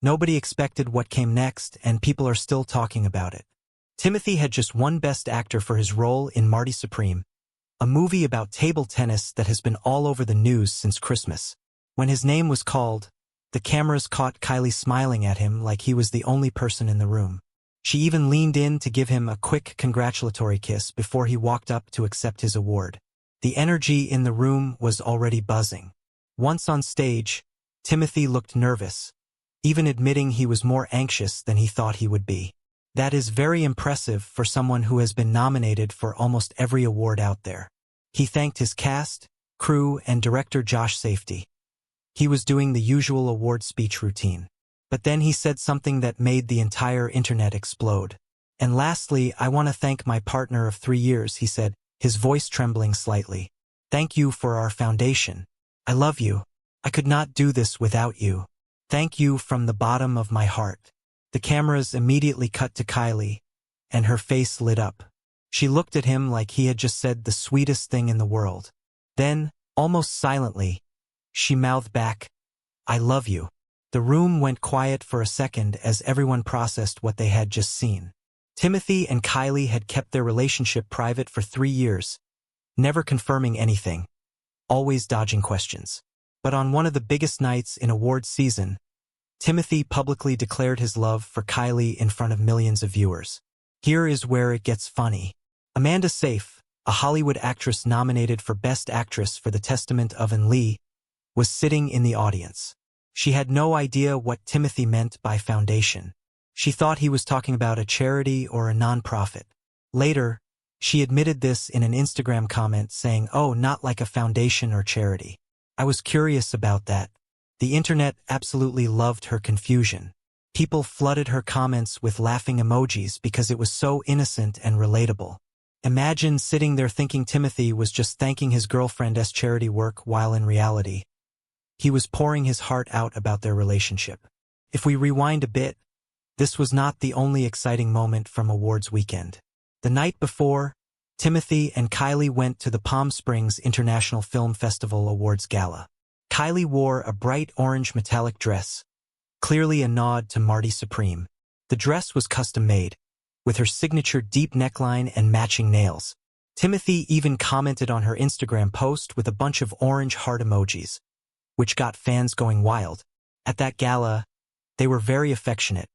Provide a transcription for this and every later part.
Nobody expected what came next, and people are still talking about it. Timothée had just won Best Actor for his role in Marty Supreme, a movie about table tennis that has been all over the news since Christmas. When his name was called, the cameras caught Kylie smiling at him like he was the only person in the room. She even leaned in to give him a quick congratulatory kiss before he walked up to accept his award. The energy in the room was already buzzing. Once on stage, Timothée looked nervous, even admitting he was more anxious than he thought he would be. That is very impressive for someone who has been nominated for almost every award out there. He thanked his cast, crew, and director Josh Safety. He was doing the usual award speech routine. But then he said something that made the entire internet explode. "And lastly, I want to thank my partner of 3 years," he said, his voice trembling slightly. "Thank you for our foundation. I love you. I could not do this without you. Thank you from the bottom of my heart." The cameras immediately cut to Kylie, and her face lit up. She looked at him like he had just said the sweetest thing in the world. Then, almost silently, she mouthed back, "I love you." The room went quiet for a second as everyone processed what they had just seen. Timothée and Kylie had kept their relationship private for 3 years, never confirming anything, always dodging questions. But on one of the biggest nights in awards season, Timothée publicly declared his love for Kylie in front of millions of viewers. Here is where it gets funny. Amanda Seyfried, a Hollywood actress nominated for Best Actress for The Testament of An Lee, was sitting in the audience. She had no idea what Timothée meant by foundation. She thought he was talking about a charity or a nonprofit. Later, she admitted this in an Instagram comment saying, "Oh, not like a foundation or charity. I was curious about that." The internet absolutely loved her confusion. People flooded her comments with laughing emojis because it was so innocent and relatable. Imagine sitting there thinking Timothée was just thanking his girlfriend's charity work while in reality, he was pouring his heart out about their relationship. If we rewind a bit, this was not the only exciting moment from awards weekend. The night before, Timothée and Kylie went to the Palm Springs International Film Festival Awards Gala. Kylie wore a bright orange metallic dress, clearly a nod to Marty Supreme. The dress was custom-made, with her signature deep neckline and matching nails. Timothée even commented on her Instagram post with a bunch of orange heart emojis, which got fans going wild. At that gala, they were very affectionate,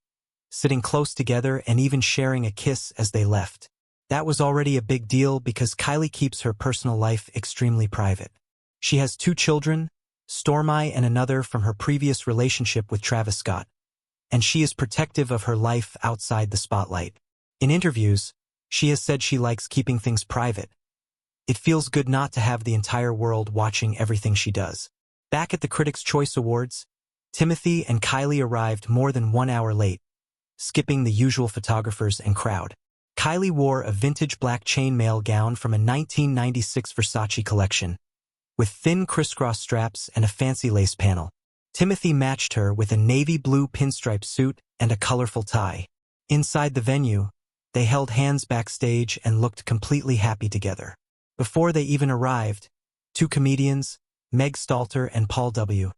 sitting close together and even sharing a kiss as they left. That was already a big deal because Kylie keeps her personal life extremely private. She has 2 children, Stormy and another from her previous relationship with Travis Scott, and she is protective of her life outside the spotlight. In interviews, she has said she likes keeping things private. It feels good not to have the entire world watching everything she does. Back at the Critics' Choice Awards, Timothée and Kylie arrived more than 1 hour late, skipping the usual photographers and crowd. Kylie wore a vintage black chainmail gown from a 1996 Versace collection, with thin crisscross straps and a fancy lace panel. Timothée matched her with a navy blue pinstripe suit and a colorful tie. Inside the venue, they held hands backstage and looked completely happy together. Before they even arrived, 2 comedians, Meg Stalter and Paul W.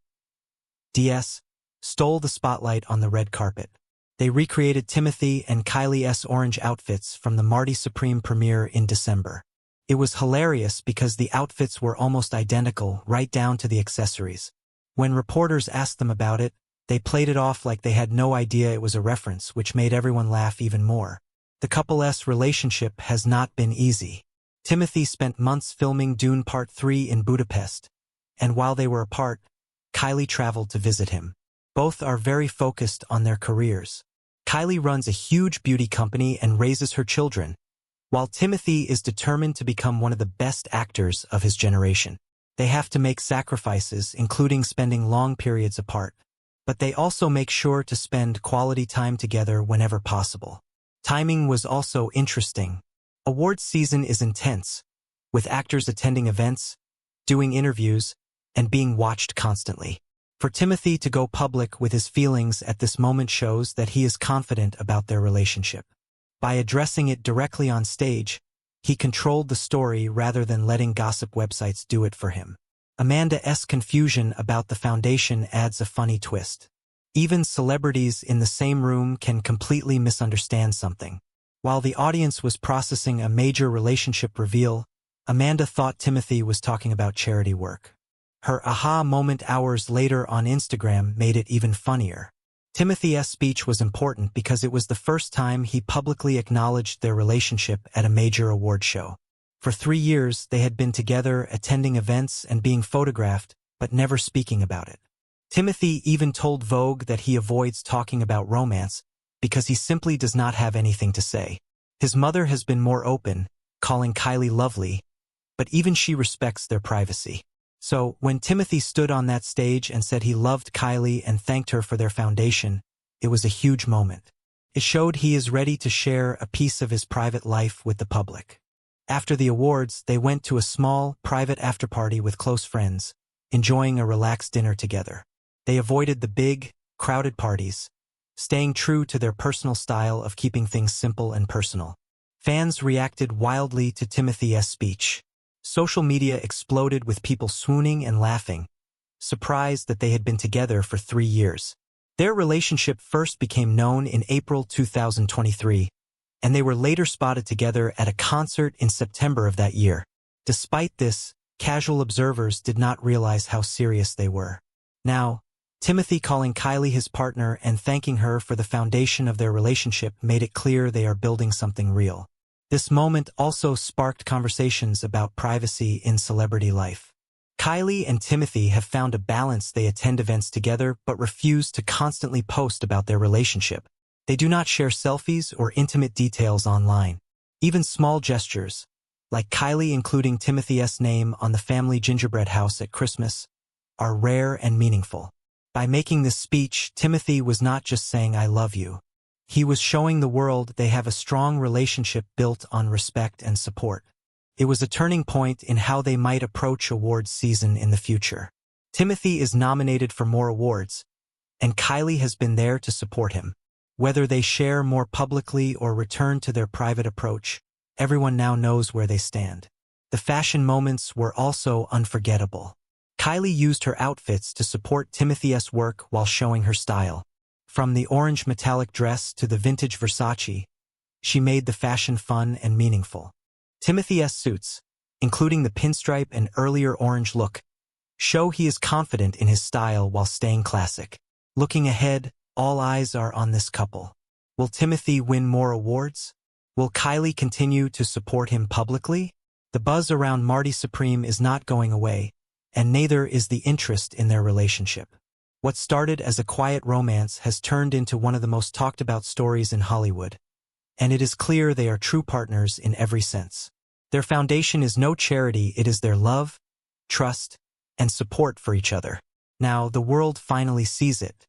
D.S., stole the spotlight on the red carpet. They recreated Timothée and Kylie's orange outfits from the Marty Supreme premiere in December. It was hilarious because the outfits were almost identical, right down to the accessories. When reporters asked them about it, they played it off like they had no idea it was a reference, which made everyone laugh even more. The couple's relationship has not been easy. Timothée spent months filming Dune Part 3 in Budapest, and while they were apart, Kylie traveled to visit him. Both are very focused on their careers. Kylie runs a huge beauty company and raises her children, while Timothée is determined to become one of the best actors of his generation. They have to make sacrifices, including spending long periods apart. But they also make sure to spend quality time together whenever possible. Timing was also interesting. Awards season is intense, with actors attending events, doing interviews, and being watched constantly. For Timothée to go public with his feelings at this moment shows that he is confident about their relationship. By addressing it directly on stage, he controlled the story rather than letting gossip websites do it for him. Amanda's confusion about the foundation adds a funny twist. Even celebrities in the same room can completely misunderstand something. While the audience was processing a major relationship reveal, Amanda thought Timothée was talking about charity work. Her aha moment hours later on Instagram made it even funnier. Timothée's speech was important because it was the first time he publicly acknowledged their relationship at a major award show. For 3 years, they had been together, attending events and being photographed, but never speaking about it. Timothée even told Vogue that he avoids talking about romance because he simply does not have anything to say. His mother has been more open, calling Kylie lovely, but even she respects their privacy. So, when Timothée stood on that stage and said he loved Kylie and thanked her for their foundation, it was a huge moment. It showed he is ready to share a piece of his private life with the public. After the awards, they went to a small, private afterparty with close friends, enjoying a relaxed dinner together. They avoided the big, crowded parties, staying true to their personal style of keeping things simple and personal. Fans reacted wildly to Timothée's speech. Social media exploded with people swooning and laughing, surprised that they had been together for 3 years. Their relationship first became known in April 2023, and they were later spotted together at a concert in September of that year. Despite this, casual observers did not realize how serious they were. Now, Timothée calling Kylie his partner and thanking her for the foundation of their relationship made it clear they are building something real. This moment also sparked conversations about privacy in celebrity life. Kylie and Timothée have found a balance. They attend events together but refuse to constantly post about their relationship. They do not share selfies or intimate details online. Even small gestures, like Kylie including Timothée's name on the family gingerbread house at Christmas, are rare and meaningful. By making this speech, Timothée was not just saying "I love you." He was showing the world they have a strong relationship built on respect and support. It was a turning point in how they might approach awards season in the future. Timothée is nominated for more awards, and Kylie has been there to support him. Whether they share more publicly or return to their private approach, everyone now knows where they stand. The fashion moments were also unforgettable. Kylie used her outfits to support Timothée's work while showing her style. From the orange metallic dress to the vintage Versace, she made the fashion fun and meaningful. Timothée's suits, including the pinstripe and earlier orange look, show he is confident in his style while staying classic. Looking ahead, all eyes are on this couple. Will Timothée win more awards? Will Kylie continue to support him publicly? The buzz around Marty Supreme is not going away, and neither is the interest in their relationship. What started as a quiet romance has turned into one of the most talked about stories in Hollywood, and it is clear they are true partners in every sense. Their foundation is no charity, it is their love, trust, and support for each other. Now, the world finally sees it.